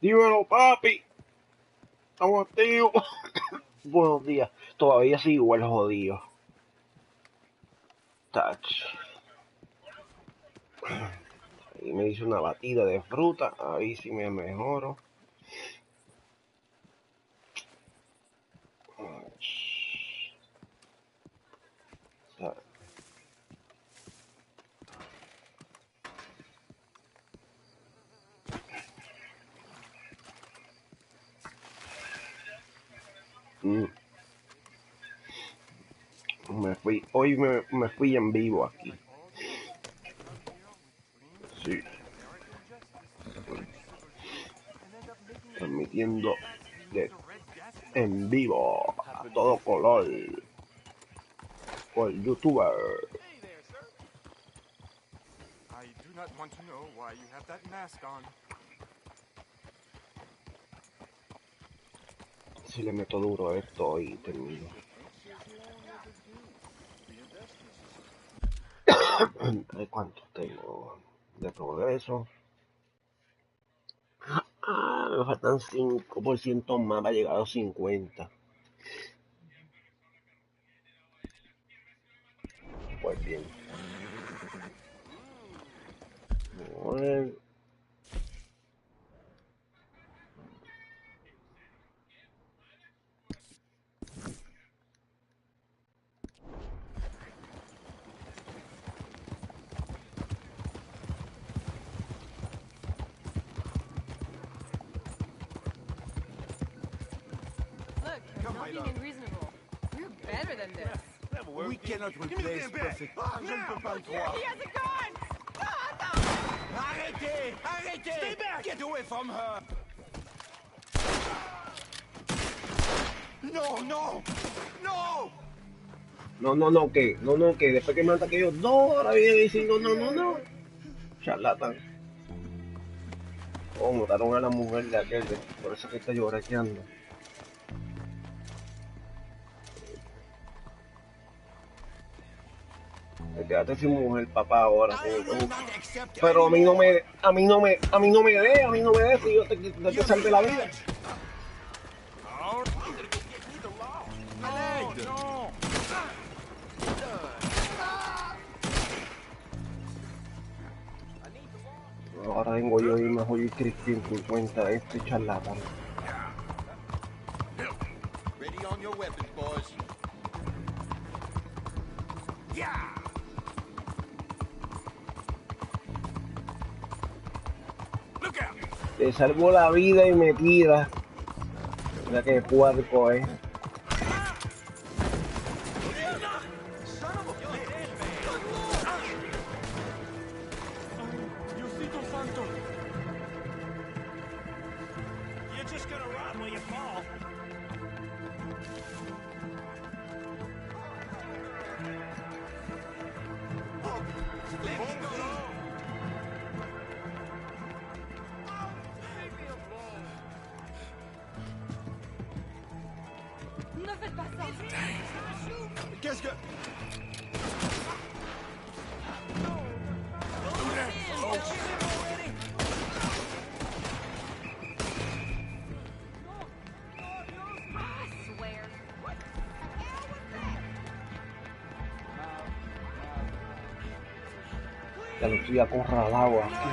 Dímelo, papi. Estamos activos. Buenos días. Todavía sigo igual jodido. Touch. Ahí me hice una batida de fruta. Ahí sí me mejoro. Hoy me fui en vivo aquí. Sí. Transmitiendo en vivo a todo color por YouTuber. Si le meto duro a esto y termino. ¿Cuántos tengo de progreso? Me faltan 5% más para llegar a los 50. Pues bien. Bueno. We cannot replace perfect. Je ne peux pas le croire. Arrêtez! Arrêtez! Stay back! Get away from her! No, no! No! No, que después que me ataque yo, no, ahora viene diciendo no. Charlatán. Oh, mataron a la mujer de aquel, por eso que está lloraqueando. Quédate sin mujer, papá, ahora. Pero a mí no me dé, si yo te salve la vida. Ahora vengo yo y mejor ir Cristian 50 de este charlatán. Ready on your weapons, boys. Yeah. Te salvo la vida y me tira. Mira que puerco es. Qu'est-ce que... Ya lo estoy acorralado aquí.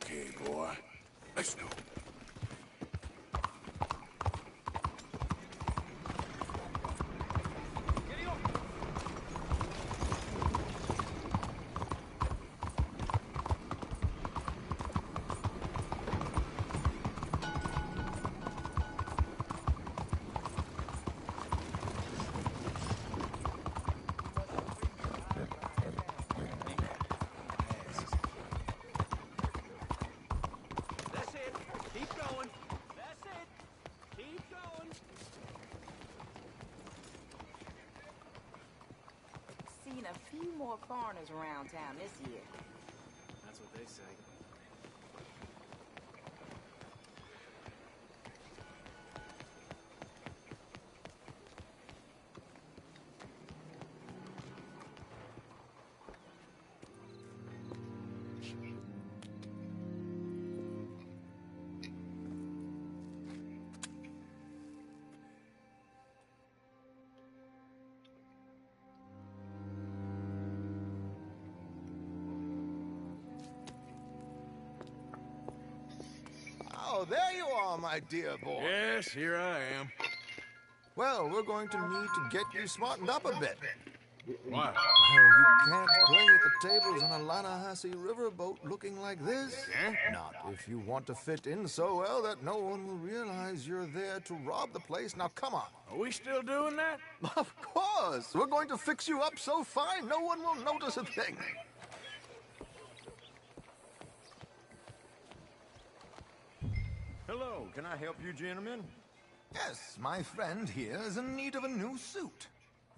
Okay, boy. Let's go. That's it. Keep going. That's it. Keep going. Seen a few more foreigners around town this year. That's what they say. Oh, there you are, my dear boy. Yes, here I am. Well, we're going to need to get you smartened up a bit. What? Well, you can't play at the tables on a Lannahechee riverboat looking like this. Eh? Not if you want to fit in so well that no one will realize you're there to rob the place. Now, come on. Are we still doing that? Of course. We're going to fix you up so fine no one will notice a thing. Hello, can I help you, gentlemen? Yes, my friend here is in need of a new suit.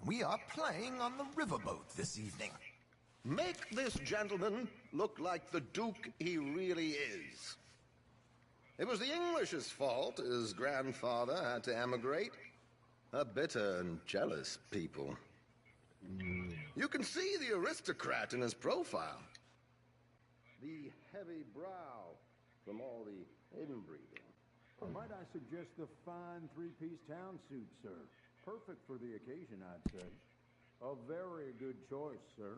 We are playing on the riverboat this evening. Make this gentleman look like the Duke he really is. It was the English's fault his grandfather had to emigrate. A bitter and jealous people. You can see the aristocrat in his profile. The heavy brow from all the inbreeding. Might I suggest the fine three-piece town suit, sir? Perfect for the occasion, I'd say. A very good choice, sir.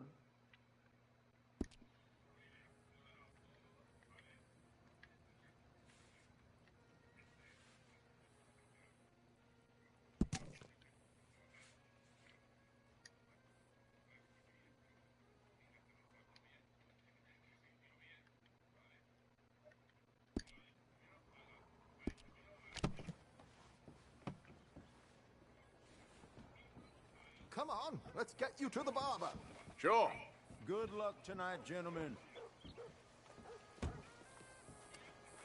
Come on, let's get you to the barber. Sure. Good luck tonight, gentlemen.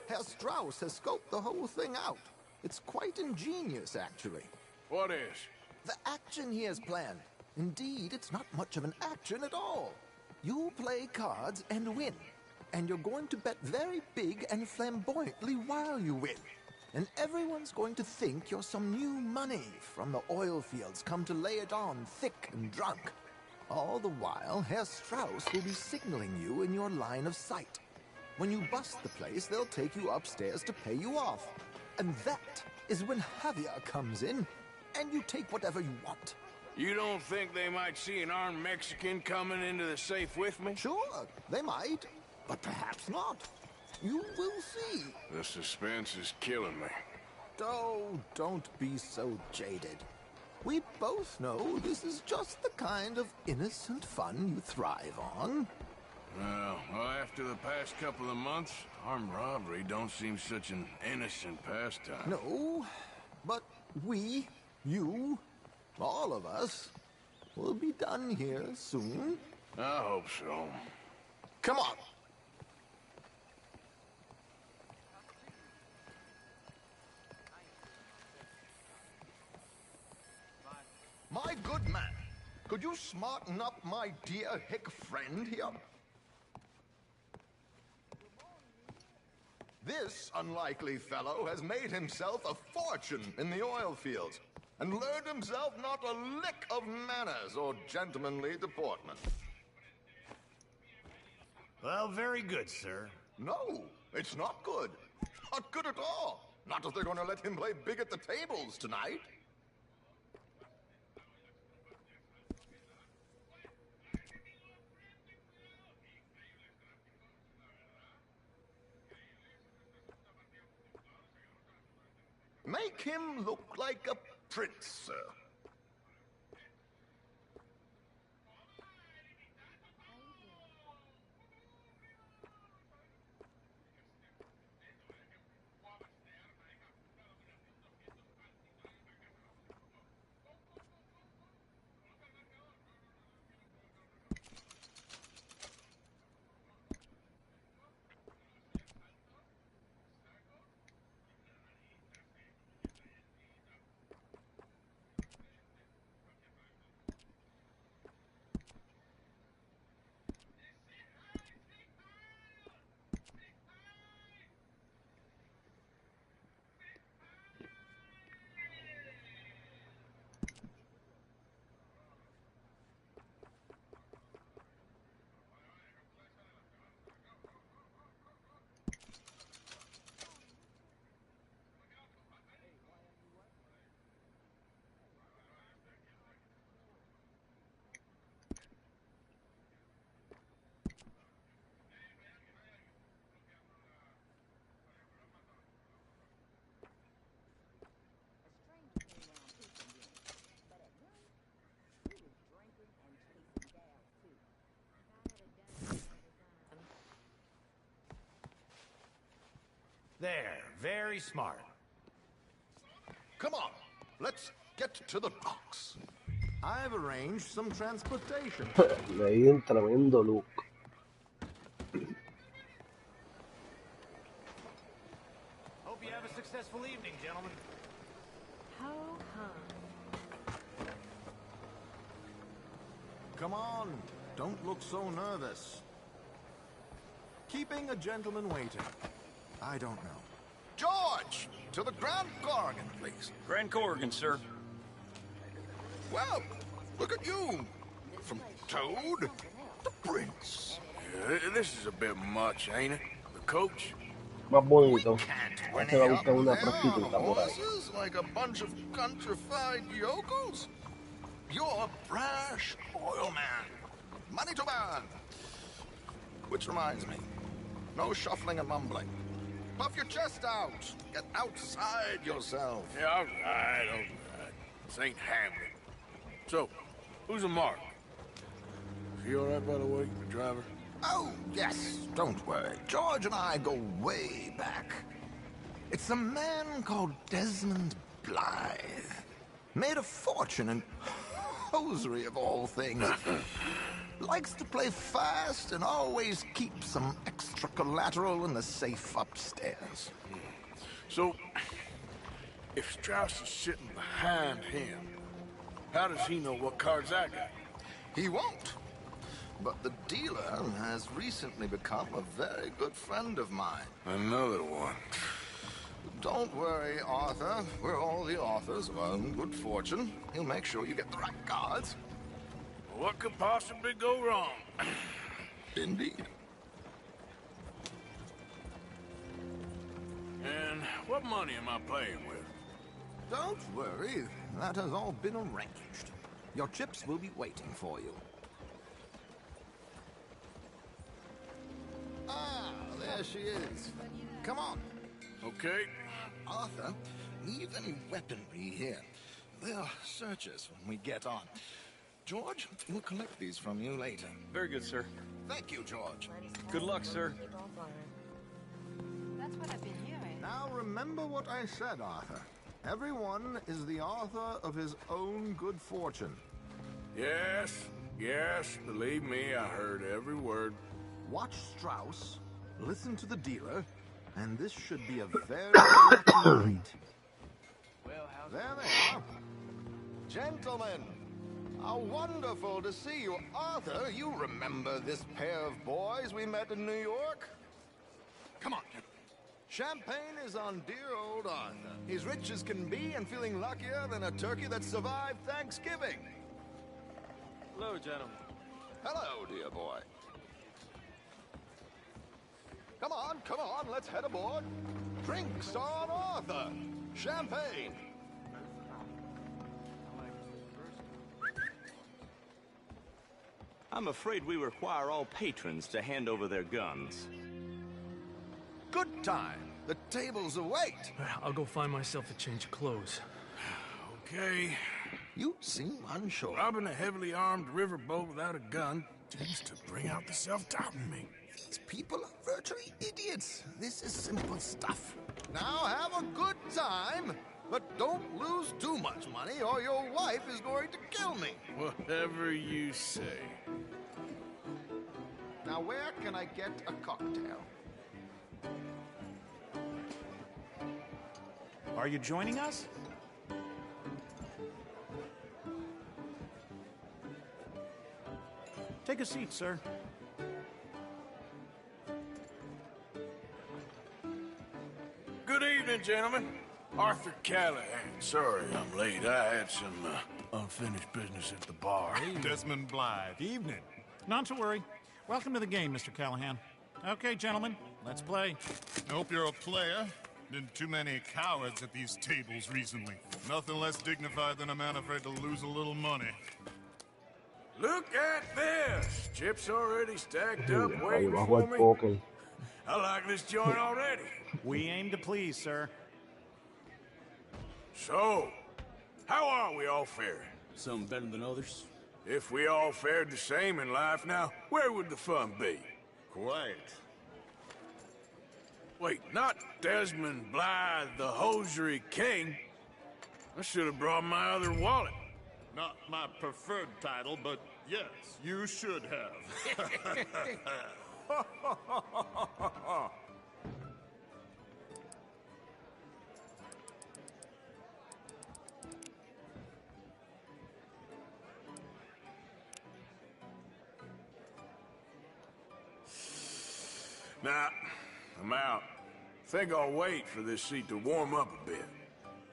Herr Strauss has scoped the whole thing out. It's quite ingenious, actually. What is? The action he has planned. Indeed, it's not much of an action at all. You play cards and win. And you're going to bet very big and flamboyantly while you win. And everyone's going to think you're some new money from the oil fields come to lay it on thick and drunk. All the while, Herr Strauss will be signaling you in your line of sight. When you bust the place, they'll take you upstairs to pay you off. And that is when Javier comes in, and you take whatever you want. You don't think they might see an armed Mexican coming into the safe with me? Sure, they might, but perhaps not. You will see. The suspense is killing me. Oh, don't be so jaded. We both know this is just the kind of innocent fun you thrive on. Well, after the past couple of months, armed robbery don't seem such an innocent pastime. No, but we, you, all of us, will be done here soon. I hope so. Come on. My good man, could you smarten up my dear hick friend here? This unlikely fellow has made himself a fortune in the oil fields and learned himself not a lick of manners or gentlemanly deportment. Well, very good, sir. No, it's not good. Not good at all. Not if they're going to let him play big at the tables tonight. Make him look like a prince, sir. There, very smart. Come on, let's get to the docks. I've arranged some transportation. Le di un tremendo look. Hope you have a successful evening, gentlemen. Ho-hum. Come on, don't look so nervous. Keeping a gentleman waiting. I don't know. George, to the Grand Corrigan, please. Grand Corrigan, sir. Well, look at you. From Toad to Prince. This is a bit much, ain't it? The coach? Más bonito. Can't Ahora se va a whinny buscar una up there on prostituta por ahí. horses like a bunch of countrified yokels. You're a brash oil man. Money to burn. Which reminds me, no shuffling and mumbling. Puff your chest out. Get outside yourself. Yeah, all right. This ain't Hamlet. So, who's a mark? Is he all right, by the way, the driver? Oh, yes, don't worry. George and I go way back. It's a man called Desmond Blythe. Made a fortune in hosiery of all things. Likes to play fast and always keeps some extra collateral in the safe upstairs. So, if Strauss is sitting behind him, how does he know what cards I got? He won't. But the dealer has recently become a very good friend of mine. Another one. Don't worry, Arthur. We're all the authors of our own good fortune. He'll make sure you get the right cards. What could possibly go wrong? Indeed. And what money am I playing with? Don't worry, that has all been arranged. Your chips will be waiting for you. Ah, there she is. Come on. Okay. Arthur, leave any weaponry here. They'll search us when we get on. George, we'll collect these from you later. Very good, sir. Thank you, George. Good luck, sir. That's what I've been hearing. Now remember what I said, Arthur. Everyone is the author of his own good fortune. Yes, believe me, I heard every word. Watch Strauss, listen to the dealer, and this should be a very lucky night. There they are. Gentlemen, how wonderful to see you. Arthur, you remember this pair of boys we met in New York? Come on. Champagne is on dear old Arthur. He's rich as can be and feeling luckier than a turkey that survived Thanksgiving. Hello, gentlemen. Hello, dear boy. Come on, let's head aboard. Drinks on Arthur. Champagne. I'm afraid we require all patrons to hand over their guns. Good time. The tables await. I'll go find myself a change of clothes. Okay. You seem unsure. Robbing a heavily armed riverboat without a gun tends to bring out the self-doubt in me. These people are virtually idiots. This is simple stuff. Now have a good time, but don't lose too much money or your wife is going to kill me. Whatever you say. Now where can I get a cocktail? Are you joining us? Take a seat, sir. Good evening, gentlemen. Arthur Callahan. Sorry I'm late. I had some unfinished business at the bar. Desmond Blythe. Evening. Not to worry. Welcome to the game, Mr. Callahan. Okay, gentlemen, let's play. I hope you're a player. Been too many cowards at these tables recently. Nothing less dignified than a man afraid to lose a little money. Look at this! Chips already stacked up, Ahí waiting bajo for el me. póker. I like this joint already. We aim to please, sir. So, how are we all faring? Some better than others. If we all fared the same in life now, where would the fun be? Quite. Wait, not Desmond Blythe, the hosiery king. I should have brought my other wallet. Not my preferred title, but yes, you should have. Nah, I'm out. Think I'll wait for this seat to warm up a bit.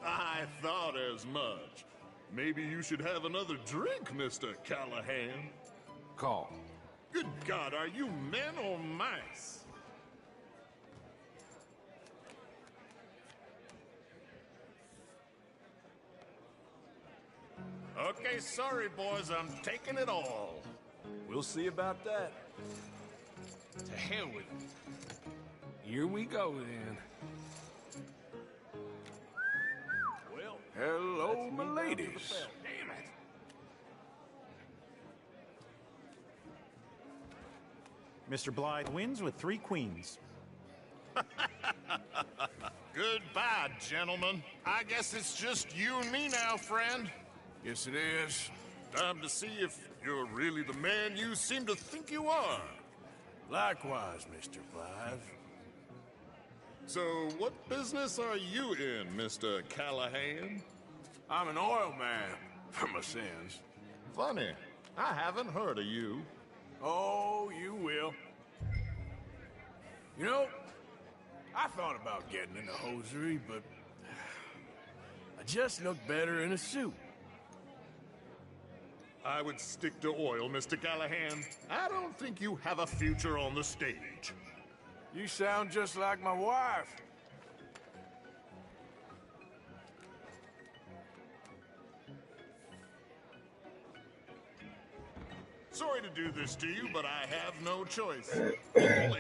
I thought as much. Maybe you should have another drink, Mr. Callahan. Call. Good God, are you men or mice? Okay, sorry, boys, I'm taking it all. We'll see about that. To hell with it. Here we go, then. Well, Hello, my ladies. damn it. Mr. Blythe wins with 3 queens. Goodbye, gentlemen. I guess it's just you and me now, friend. Yes, it is. Time to see if you're really the man you seem to think you are. Likewise, Mr. Blythe. So, what business are you in, Mr. Callahan? I'm an oil man, for my sins. Funny, I haven't heard of you. Oh, you will. You know, I thought about getting into hosiery, but I just look better in a suit. I would stick to oil, Mr. Callahan. I don't think you have a future on the stage. You sound just like my wife. Sorry to do this to you, but I have no choice. All in.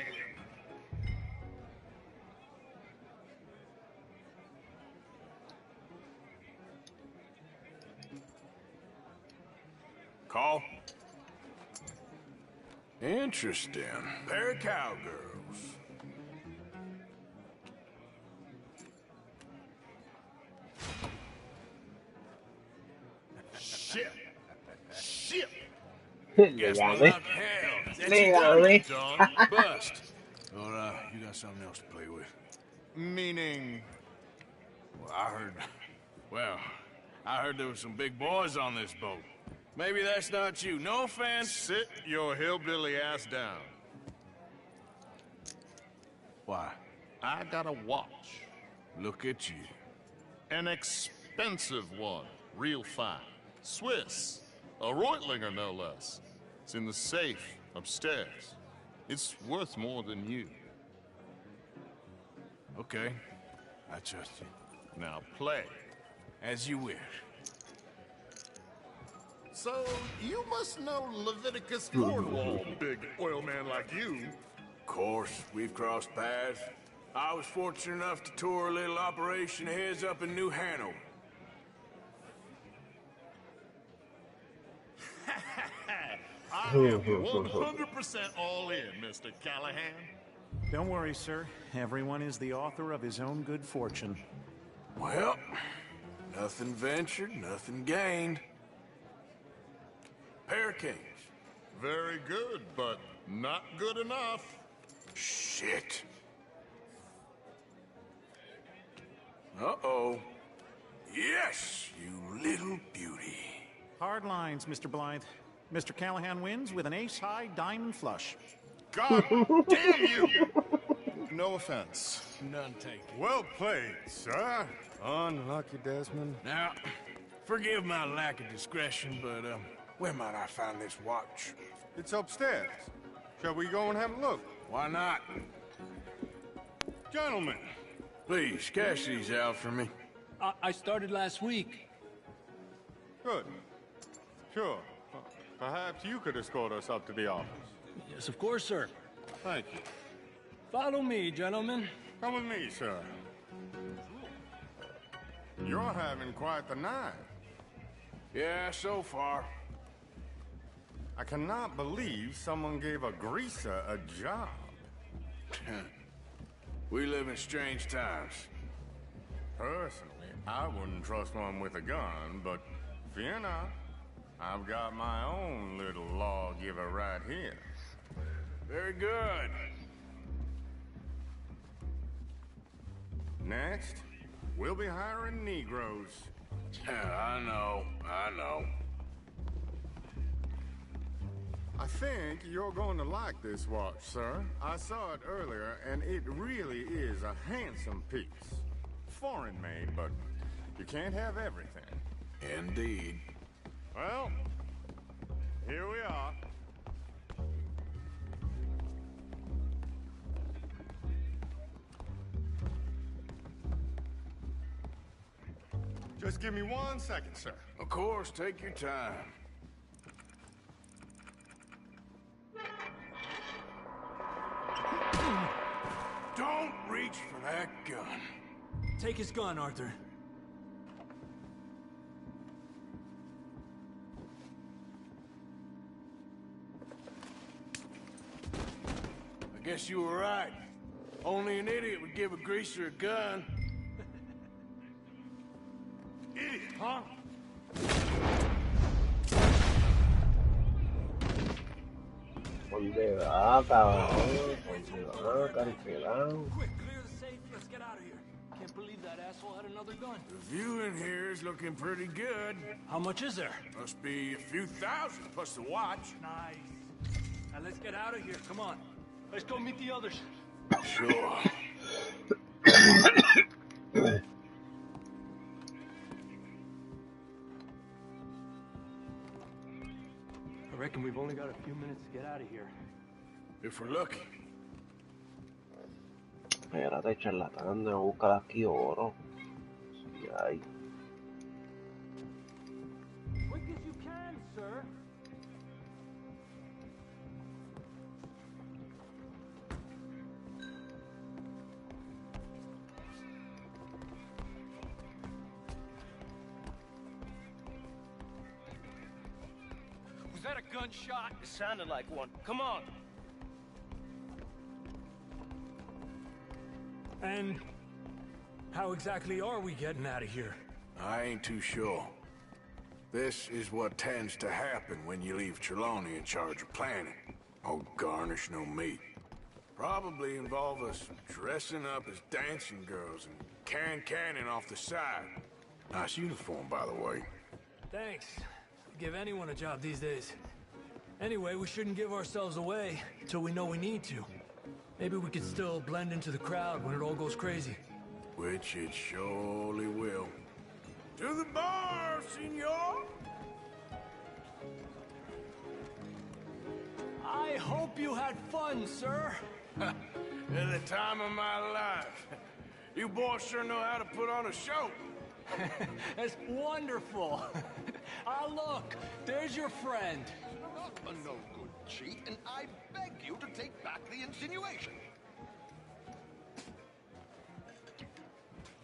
Call. Interesting. Pair of cowgirls. Shit. Shit. Le Guess my gané. luck held. That's Le you done gané. it, John. Bust. Or, you got something else to play with. Meaning... Well, I heard there was some big boys on this boat. Maybe that's not you. No offense. Sit your hillbilly ass down. Why? I got a watch. Look at you. An expensive one. Real fine. Swiss. A Reutlinger, no less. It's in the safe upstairs. It's worth more than you. Okay. I trust you. Now play. As you wish. So, you must know Leviticus Cornwall, big oil man like you. Of course, we've crossed paths. I was fortunate enough to tour a little operation of his up in New Hanover. I am 100% all in, Mr. Callahan. Don't worry, sir. Everyone is the author of his own good fortune. Well, nothing ventured, nothing gained. Pair of kings. Very good, but not good enough. Shit. Uh-oh. Yes, you little beauty. Hard lines, Mr. Blythe. Mr. Callahan wins with an ace-high diamond flush. God damn you! No offense. None taken. Well played, sir. Unlucky, Desmond. Now, forgive my lack of discretion, but, where might I find this watch? It's upstairs. Shall we go and have a look? Why not? Gentlemen. Please, cash these out for me. I started last week. Good. Sure. Perhaps you could escort us up to the office. Yes, of course, sir. Thank you. Follow me, gentlemen. Come with me, sir. You're having quite the night. Yeah, so far. I cannot believe someone gave a greaser a job. We live in strange times. Personally, I wouldn't trust one with a gun, but fear not. I've got my own little lawgiver right here. Very good. Next, we'll be hiring Negroes. I know. I think you're going to like this watch, sir. I saw it earlier, and it really is a handsome piece. Foreign made, but you can't have everything. Indeed. Well, here we are. Just give me 1 second, sir. Of course, take your time. Don't reach for that gun. Take his gun, Arthur. I guess you were right. Only an idiot would give a greaser a gun. Idiot, huh? ¿Dónde va, cabrón? ¿Dónde va, cancelado? Quick, clear the safe. Let's get out of here. Can't believe that asshole had another gun. The view in here is looking pretty good. How much is there? Must be a few thousand plus the watch. Nice. Now let's get out of here. Come on. Let's go meet the others. Sure. I reckon we've only got a few minutes to get out of here. If we're lucky. Espérate, charlatán, de buscar aquí oro. Sí hay. Quick as you can, sir. Was that a gunshot? It sounded like one. Come on. And how exactly are we getting out of here? I ain't too sure. This is what tends to happen when you leave Trelawney in charge of planning. Oh, garnish no meat. Probably involve us dressing up as dancing girls and canning off the side. Nice uniform, by the way. Thanks. Give anyone a job these days. Anyway, we shouldn't give ourselves away until we know we need to. Maybe we could still blend into the crowd when it all goes crazy. Which it surely will. To the bar, senor! I hope you had fun, sir. At the time of my life. You boys sure know how to put on a show. That's wonderful. Ah, look, there's your friend. Not a no-good cheat, and I beg you to take back the insinuation.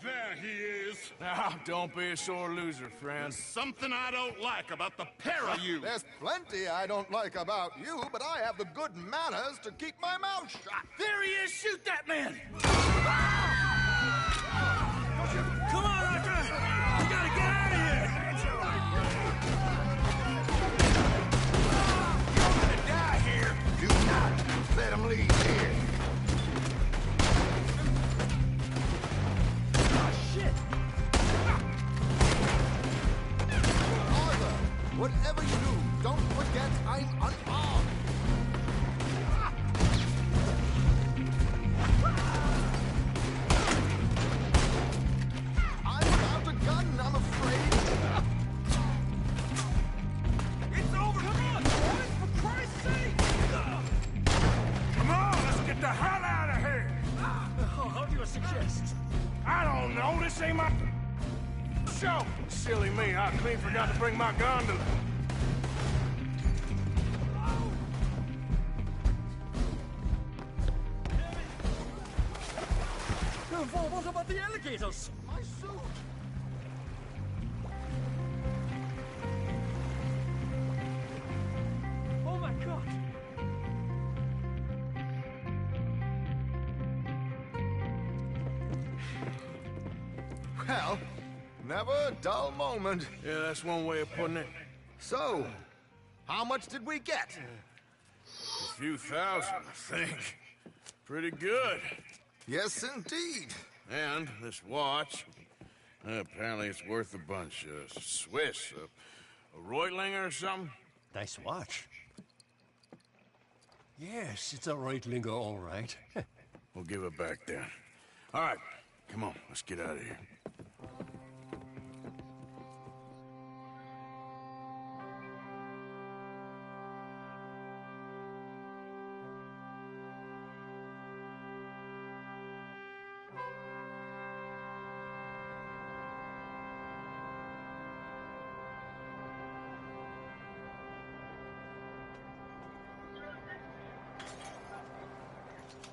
There he is. Now, don't be a sore loser, friend. There's something I don't like about the pair of you. There's plenty I don't like about you, but I have the good manners to keep my mouth shut. There he is! Shoot that man! Come on, Arthur! We gotta get out of here! You're gonna die here. Do not let him leave here. Whatever you do, don't forget I'm unarmed. I'm without a gun, I'm afraid. It's over! Come on, boys! For Christ's sake! Come on, let's get the hell out of here! How do you suggest? I don't know, this ain't my show. Silly me, I clean forgot to bring my gondola. What about the alligators? My suit. Oh my God! Well, never a dull moment. Yeah, that's one way of putting it. So, how much did we get? A few thousand, I think. Pretty good. Yes, indeed. And this watch, apparently it's worth a bunch. Swiss, a Reutlinger or something? Nice watch. Yes, it's a Reutlinger, all right. We'll give it back then. All right, come on, let's get out of here.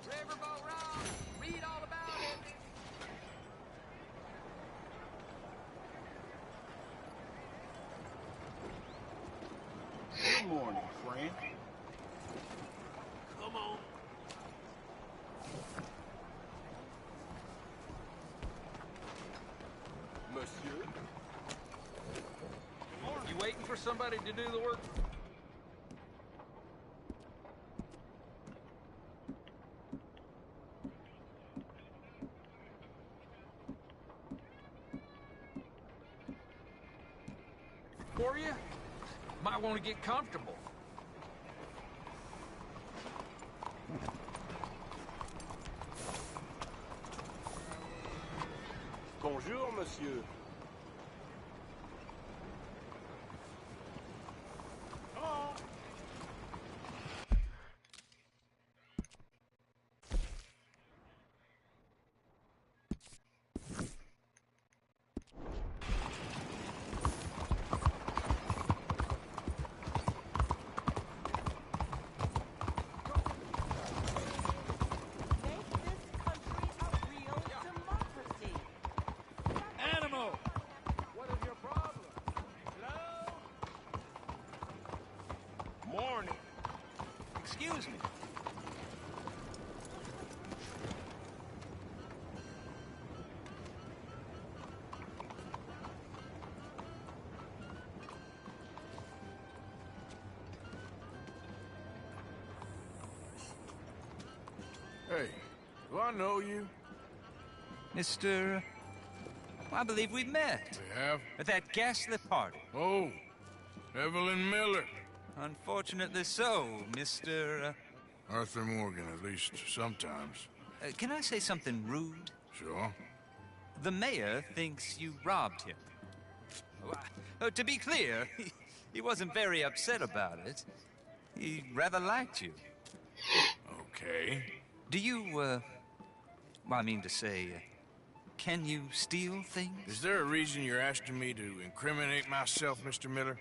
Riverboat Rock, read all about it. Good morning, friend. Come on. Monsieur? You waiting for somebody to do the work? For you? Might want to get comfortable. Bonjour, monsieur. Animal! What is your problem? Hello? Morning. Excuse me. Hey, do I know you? Mr. I believe we've met. We have? At that ghastly party. Oh, Evelyn Miller. Unfortunately so, Mr. Arthur Morgan, at least sometimes. Can I say something rude? Sure. The mayor thinks you robbed him. To be clear, he wasn't very upset about it. He rather liked you. Okay. Do you, well, I mean to say, can you steal things? Is there a reason you're asking me to incriminate myself, Mr. Miller?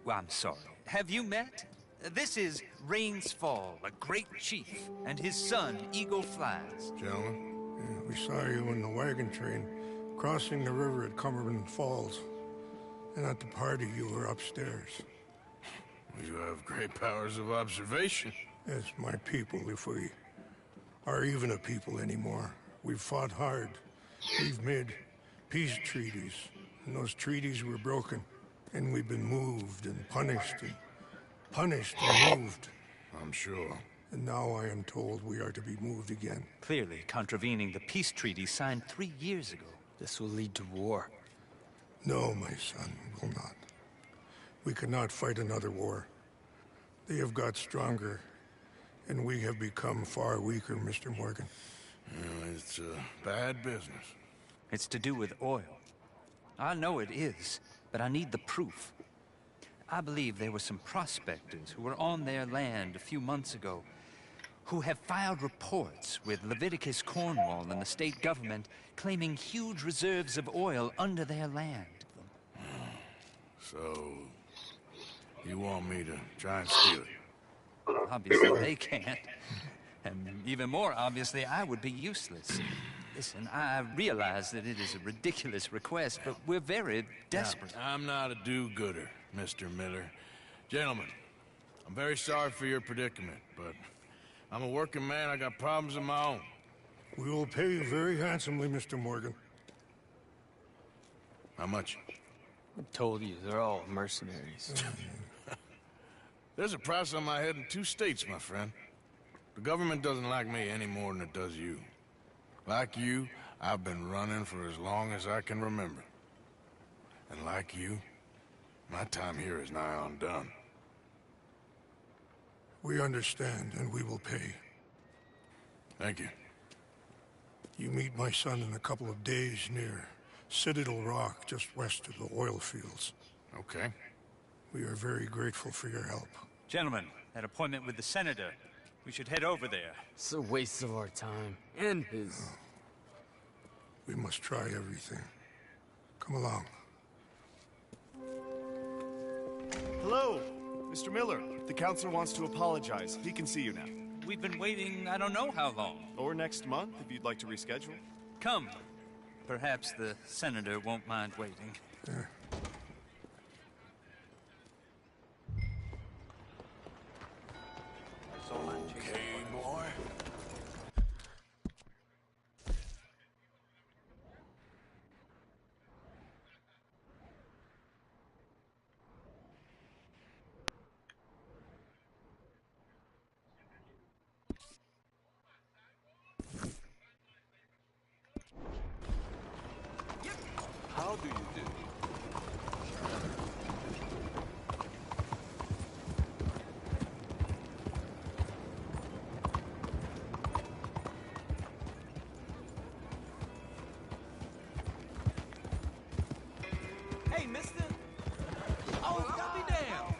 Well, I'm sorry. Have you met? This is Rains Fall, a great chief, and his son, Eagle Flies. Gentlemen, We saw you in the wagon train crossing the river at Cumberland Falls. And at the party, you were upstairs. You have great powers of observation. As my people, if we are even a people anymore. We've fought hard. We've made peace treaties. And those treaties were broken. And we've been moved and punished and moved. I'm sure. And now I am told we are to be moved again. Clearly contravening the peace treaty signed 3 years ago. This will lead to war. No, my son, it will not. We cannot fight another war. They have got stronger, and we have become far weaker, Mr. Morgan. It's bad business. It's to do with oil. I know it is, but I need the proof. I believe there were some prospectors who were on their land a few months ago who have filed reports with Leviticus Cornwall and the state government claiming huge reserves of oil under their land. So, you want me to try and steal it? Obviously they can't. And even more obviously, I would be useless. Listen, I realize that it is a ridiculous request, but we're very desperate. Now, I'm not a do-gooder, Mr. Miller. Gentlemen, I'm very sorry for your predicament, but I'm a working man. I got problems of my own. We will pay you very handsomely, Mr. Morgan. How much? I told you, they're all mercenaries. There's a price on my head in 2 states, my friend. The government doesn't like me any more than it does you. Like you, I've been running for as long as I can remember. And like you, my time here is nigh undone. We understand, and we will pay. Thank you. You meet my son in a couple of days near Citadel Rock, just west of the oil fields. Okay. We are very grateful for your help. Gentlemen, that appointment with the senator. We should head over there. It's a waste of our time. And his. We must try everything. Come along. Hello, Mr. Miller. The counselor wants to apologize. He can see you now. We've been waiting I don't know how long. Or next month, if you'd like to reschedule. Come. Perhaps the senator won't mind waiting. Okay, boy. How do you do? Hey, mister! Oh, I'll be damned!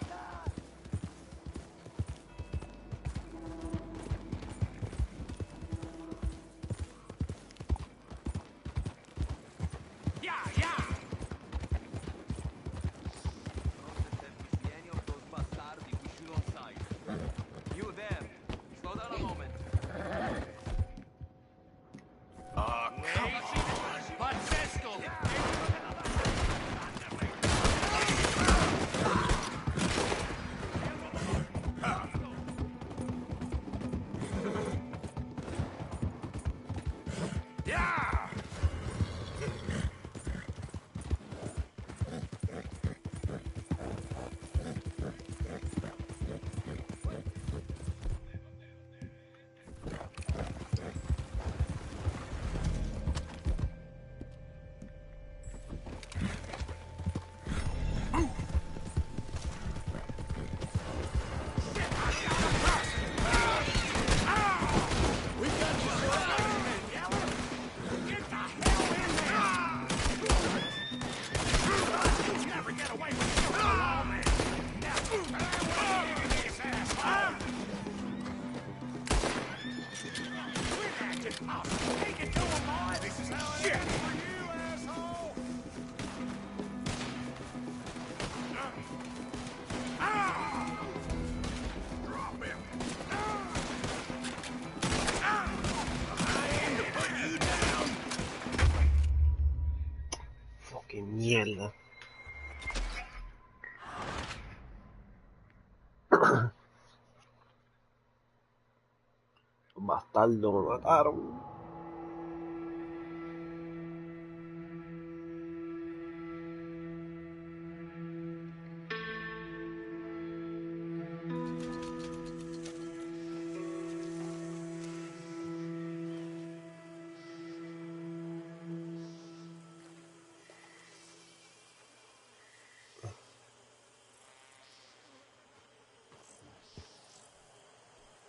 Yeah, yeah! Mierda. Bastardo, me mataron.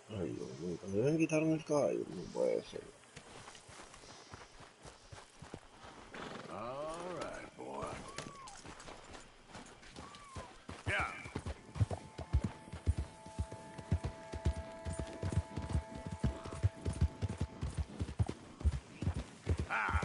Ay, Dios mío, cuando me quitaron el caballo, no puede ser. All right, boy. Yeah. Ah.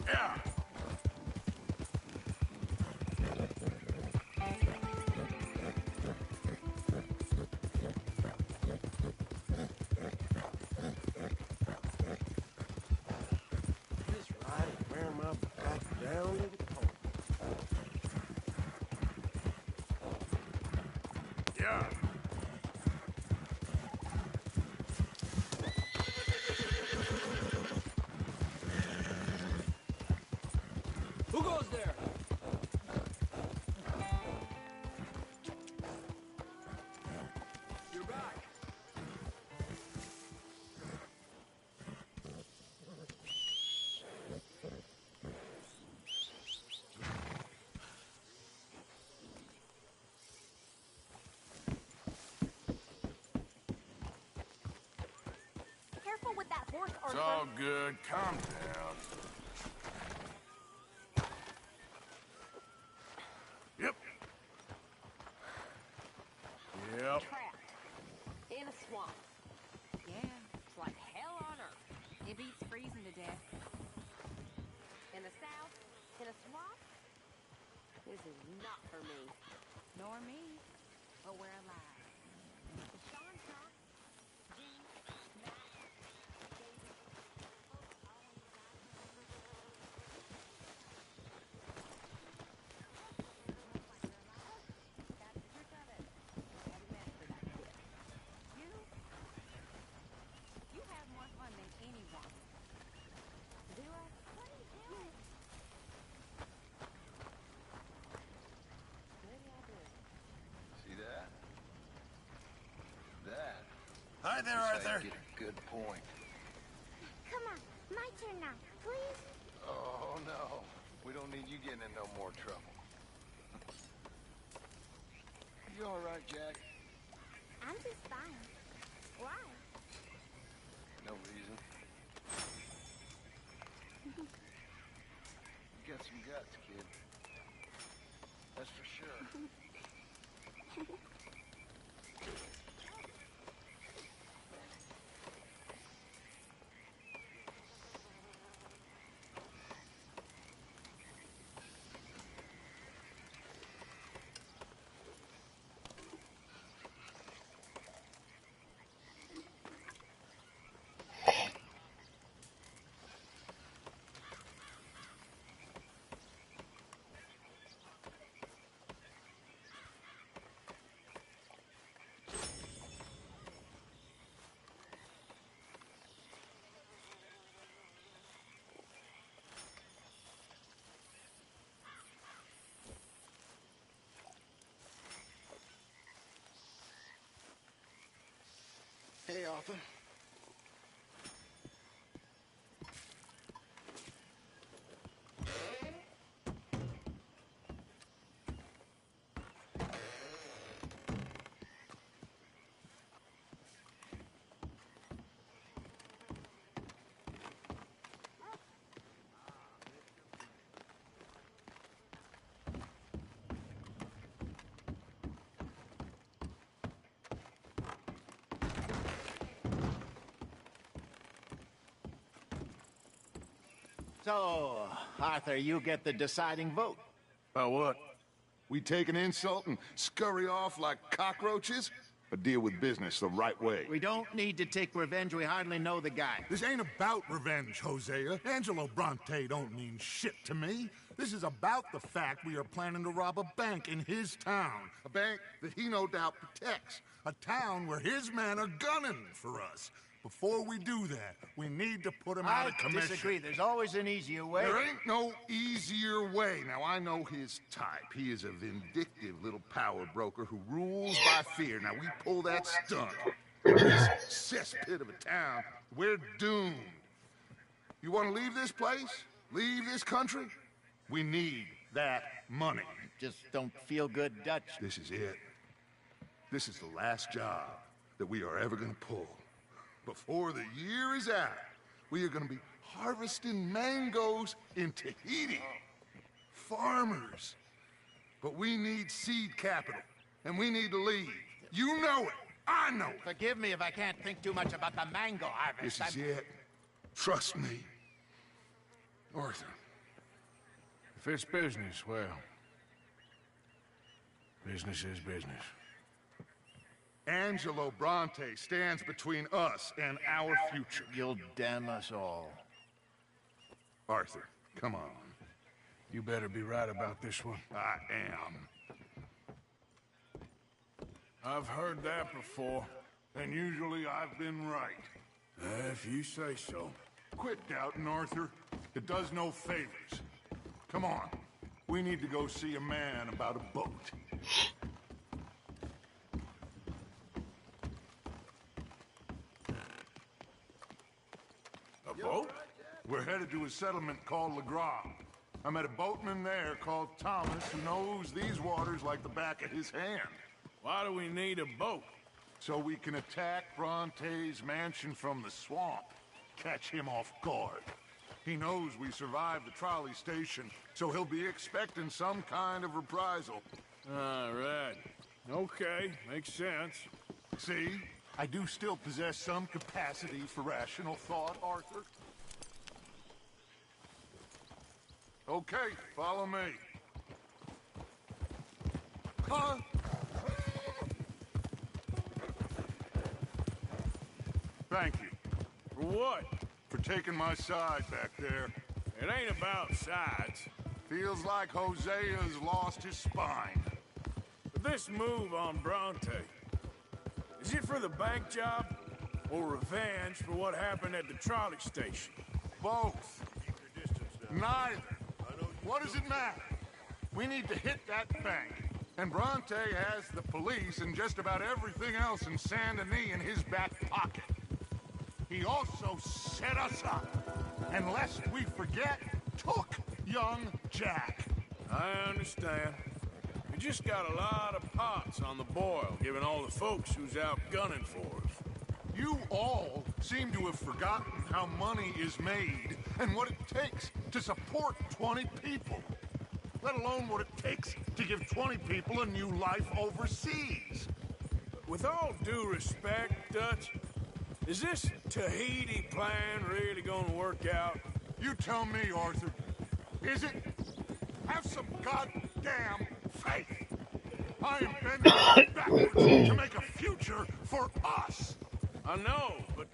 Yeah. This ride is wearing my back down to the bone. Yeah. Who goes there? You're back. Careful with that horse, It's Arthur. all good. Calm down. Yep. Yep. Trapped. In a swamp. Yeah, it's like hell on earth. It beats freezing to death. In the south. In a swamp. This is not for me. Nor me. But we're alive. Sean, Tom, Jean, Matt, David, folks all on the side of the river. That's the trick of it. Had to master that shit. You have more fun than anyone. Do I? What are you doing? Maybe I do. See that? That. Hi there, is how Arthur. you get a good point. Come on, my turn now, please. Oh, no. We don't need you getting in no more trouble. You all right, Jack? I'm just fine. Why? No reason. You got some guts, kid. That's for sure. So, Arthur, you get the deciding vote. About what? We take an insult and scurry off like cockroaches? Or deal with business the right way? We don't need to take revenge. We hardly know the guy. This ain't about revenge, Hosea. Angelo Bronte don't mean shit to me. This is about the fact we are planning to rob a bank in his town. A bank that he no doubt protects. A town where his men are gunning for us. Before we do that, we need to put him out of commission. I disagree. There's always an easier way. There ain't no easier way. Now, I know his type. He is a vindictive little power broker who rules by fear. Now, we pull that stunt. This cesspit of a town, we're doomed. You want to leave this place? Leave this country? We need that money. Just don't feel good, Dutch. This is it. This is the last job that we are ever going to pull. Before the year is out, we are going to be harvesting mangoes in Tahiti. Farmers. But we need seed capital, and we need to leave. You know it. I know it. Forgive me if I can't think too much about the mango harvest. This is it. Trust me. Arthur. If it's business, well, business is business. Angelo Bronte stands between us and our future. You'll damn us all. Arthur, come on. You better be right about this one. I am. I've heard that before. And usually I've been right. If you say so. Quit doubting, Arthur. It does no favors. Come on. We need to go see a man about a boat. A boat? We're headed to a settlement called LeGras. I met a boatman there called Thomas who knows these waters like the back of his hand. Why do we need a boat? So we can attack Bronte's mansion from the swamp. Catch him off guard. He knows we survived the trolley station, so he'll be expecting some kind of reprisal. All right. Okay, makes sense. See? I do still possess some capacity for rational thought, Arthur. Okay, follow me. Huh? Thank you. For what? For taking my side back there. It ain't about sides. Feels like Hosea's lost his spine. But this move on Bronte, is it for the bank job or revenge for what happened at the trolley station? Both. Neither. What does it matter? We need to hit that bank. And Bronte has the police and just about everything else in Saint Denis in his back pocket. He also set us up. And lest we forget, took young Jack. I understand. We just got a lot of pots on the boil, given all the folks who's out gunning for us. You all seem to have forgotten how money is made and what it takes to support 20 people. Let alone what it takes to give 20 people a new life overseas. With all due respect, Dutch, is this Tahiti plan really gonna work out? You tell me, Arthur. Is it? Have some goddamn faith. I am bending backwards to make a future for us. I know, but...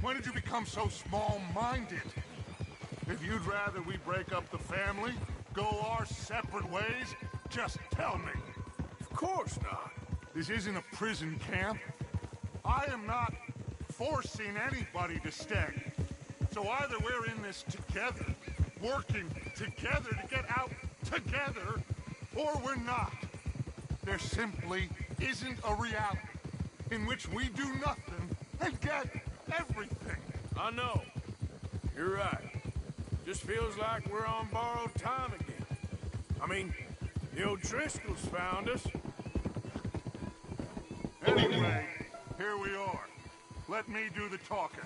When did you become so small-minded? If you'd rather we break up the family, go our separate ways, just tell me. Of course not. This isn't a prison camp. I am not forcing anybody to stay. So either we're in this together, working together to get out together, or we're not. There simply isn't a reality in which we do nothing and get everything. I know. You're right. Just feels like we're on borrowed time again. I mean, the O'Driscolls found us. Anyway, here we are. Let me do the talking.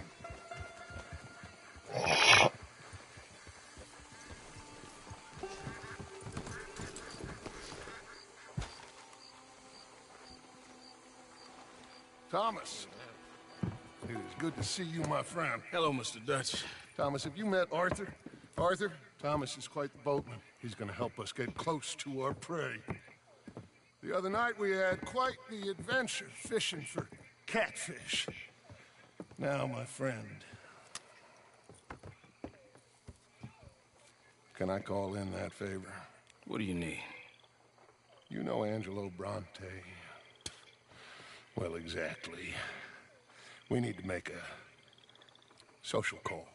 Thomas, It is good to see you, my friend. Hello, Mr. Dutch. Thomas, have you met Arthur? Arthur? Thomas is quite the boatman. He's gonna help us get close to our prey. The other night we had quite the adventure fishing for catfish. Now, my friend, can I call in that favor? What do you need? You know Angelo Bronte. Well, exactly. We need to make a social call.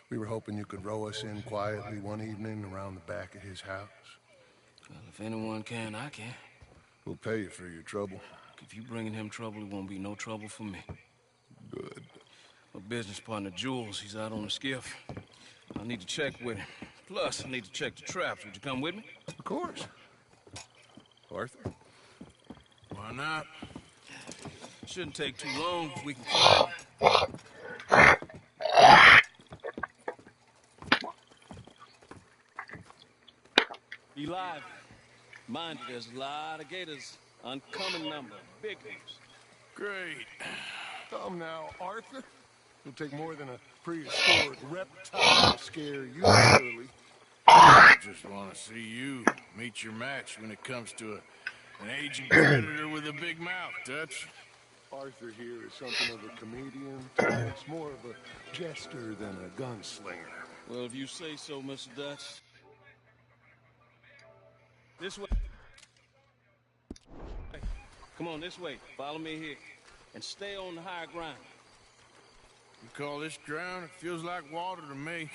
We were hoping you could row us in quietly one evening around the back of his house. Well, if anyone can, I can. We'll pay you for your trouble. If you bringing him trouble, it won't be no trouble for me. Good. My business partner, Jules, he's out on the skiff. I need to check with him. Plus, I need to check the traps. Would you come with me? Of course. Arthur? Why not? Shouldn't take too long if we can find him. Be live. Mind you, there's a lot of gators. Uncommon number. Big ones. Great. Come now, Arthur. It'll take more than a prehistoric reptile to scare you, surely. I just want to see you meet your match when it comes to an aging predator with a big mouth, Dutch. Arthur here is something of a comedian. Thomas more of a jester than a gunslinger. Well, if you say so, Mr. Dutch. This way. Come on, this way. Follow me here. And stay on the higher ground. You call this ground? It feels like water to me.